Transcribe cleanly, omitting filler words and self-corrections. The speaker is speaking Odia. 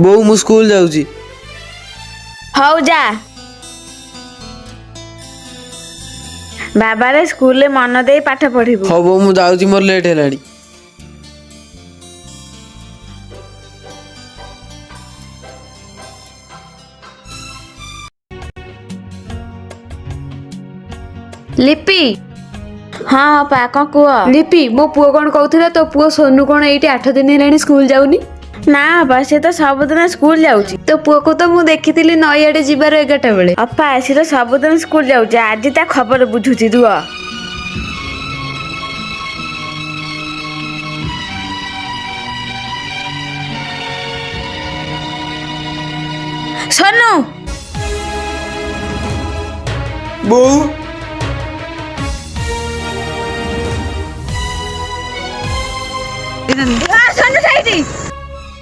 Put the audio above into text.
ବୋଉ ମୁଁ ସ୍କୁଲ ଯାଉଛି। ହଉ ଯା। ବାବାରେ ସ୍କୁଲରେ ମନ ଦେଇ ପାଠ ପଢିବୁ। ହଉ ବୋଉ ମୁଁ ଯାଉଛି, ମୋର ଲେଟ୍ ହେଲାଣି। ଲିପି ହଁ ଅପା କଣ କୁହ? ଲିପି ମୋ ପୁଅ କଣ କହୁଥିଲା ତୋ ପୁଅ ସୋନୁ କଣ ଏଇଠି 8 ଦିନ ହେଲାଣି ସ୍କୁଲ ଯାଉନି? ନା ଅପା ସେ ତ ସବୁଦିନ ସ୍କୁଲ ଯାଉଛି। ତୋ ପୁଅକୁ ତ ମୁଁ ଦେଖିଥିଲି ନଈଆଡେ ଯିବାର 11ଟା ବେଳେ। ଅପା ସେ ତ ସବୁଦିନ ସ୍କୁଲ ଯାଉଛି, ଆଜି ତା ଖବର ବୁଝୁଛି ରୁହ। ସୋନୁ ବୋଉ